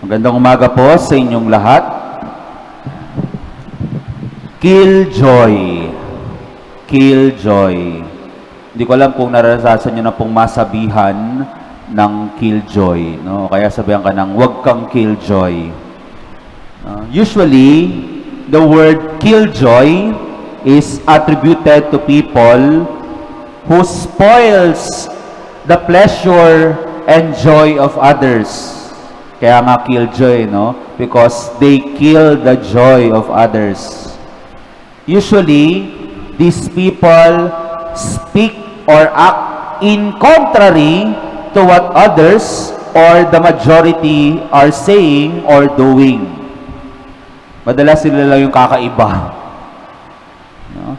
Magandang umaga po sa inyong lahat. Killjoy. Killjoy. Hindi ko alam kung naranasan nyo na pong masabihan ng killjoy. No? Kaya sabihan ka ng, huwag kang killjoy. Usually, the word killjoy is attributed to people who spoils the pleasure and joy of others. Kaya nga killjoy, no? Because they kill the joy of others. Usually, these people speak or act in contrary to what others or the majority are saying or doing. Madalas sila lang yung kakaiba. No?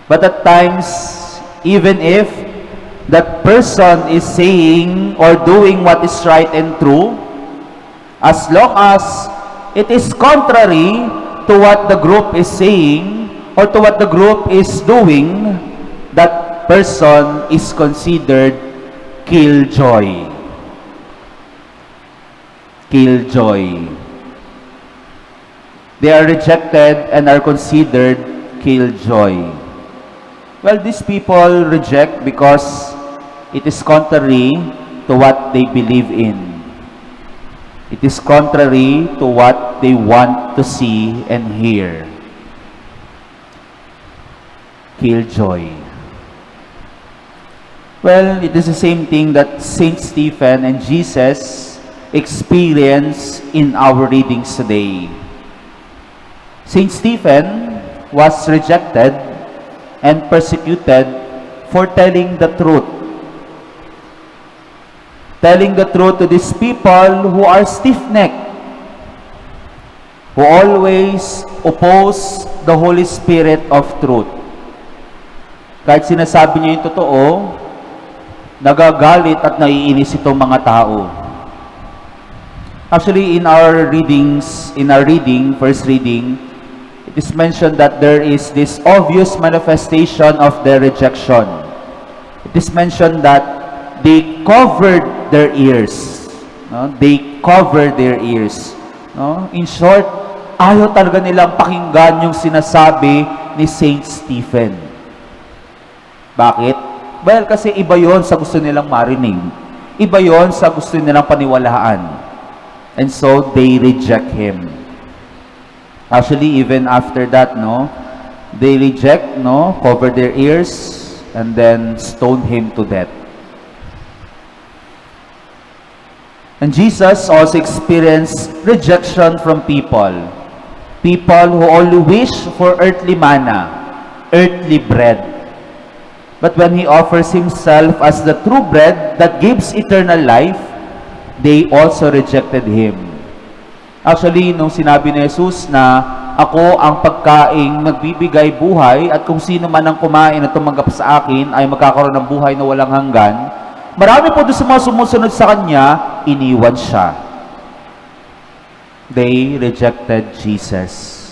But at times, even if that person is saying or doing what is right and true, as long as it is contrary to what the group is saying or to what the group is doing, that person is considered killjoy. Killjoy. They are rejected and are considered killjoy. Well, these people reject because it is contrary to what they believe in. It is contrary to what they want to see and hear. Killjoy. Well, it is the same thing that Saint Stephen and Jesus experienced in our readings today. Saint Stephen was rejected and persecuted for telling the truth. Telling the truth to these people who are stiff-necked, who always oppose the Holy Spirit of truth. Kahit sinasabi niya yung totoo, nagagalit at naiinis itong mga tao. Actually, in our first reading, it is mentioned that there is this obvious manifestation of their rejection. It is mentioned that they covered their ears. No? They covered their ears. No? In short, ayaw talaga nilang pakinggan yung sinasabi ni Saint Stephen. Bakit? Well, kasi iba yon sa gusto nilang marinig. Iba yon sa gusto nilang paniwalaan. And so, they reject him. Actually, even after that, no, they reject, no, cover their ears, and then stone him to death. And Jesus also experienced rejection from people. People who only wish for earthly manna, earthly bread. But when He offers Himself as the true bread that gives eternal life, they also rejected Him. Actually, nung sinabi ni Jesus na ako ang pagkaing nagbibigay buhay at kung sino man ang kumain at tumanggap sa akin ay magkakaroon ng buhay na walang hanggan, marami po doon sa mga sumusunod sa Kanya, iniwan siya. They rejected Jesus,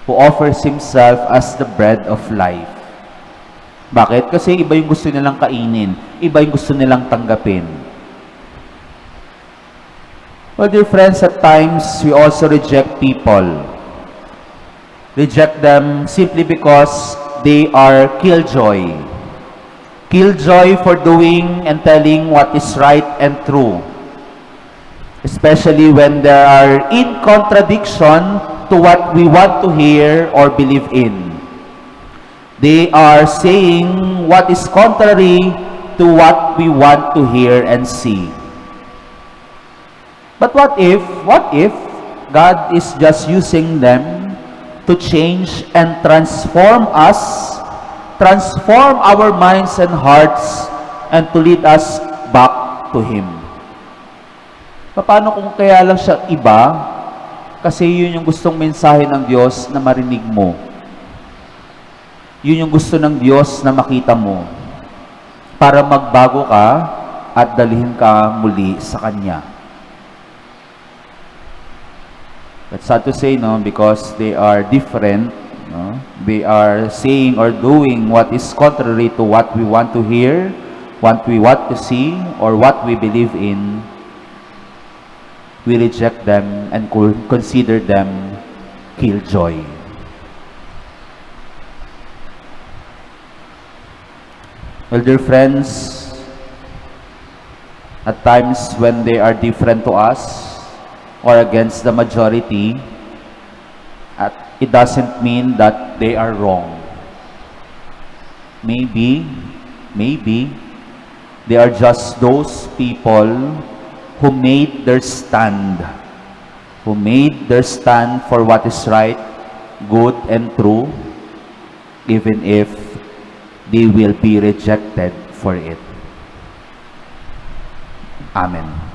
who offers Himself as the bread of life. Bakit? Kasi iba yung gusto nilang kainin, iba yung gusto nilang tanggapin. Well, dear friends, at times, we also reject people. Reject them simply because they are killjoy. Killjoy for doing and telling what is right and true. Especially when they are in contradiction to what we want to hear or believe in. They are saying what is contrary to what we want to hear and see. But what if God is just using them to change and transform us, transform our minds and hearts, and to lead us back to Him? Paano kung kaya lang siya iba? Kasi yun yung gustong mensahe ng Diyos na marinig mo. Yun yung gusto ng Diyos na makita mo. Para magbago ka at dalhin ka muli sa Kanya. That's sad to say, no? Because they are different. No? They are saying or doing what is contrary to what we want to hear, what we want to see, or what we believe in. we reject them and consider them killjoy. Well, dear friends, at times when they are different to us or against the majority, it doesn't mean that they are wrong. Maybe they are just those people who made their stand, for what is right, good, and true, even if they will be rejected for it. Amen.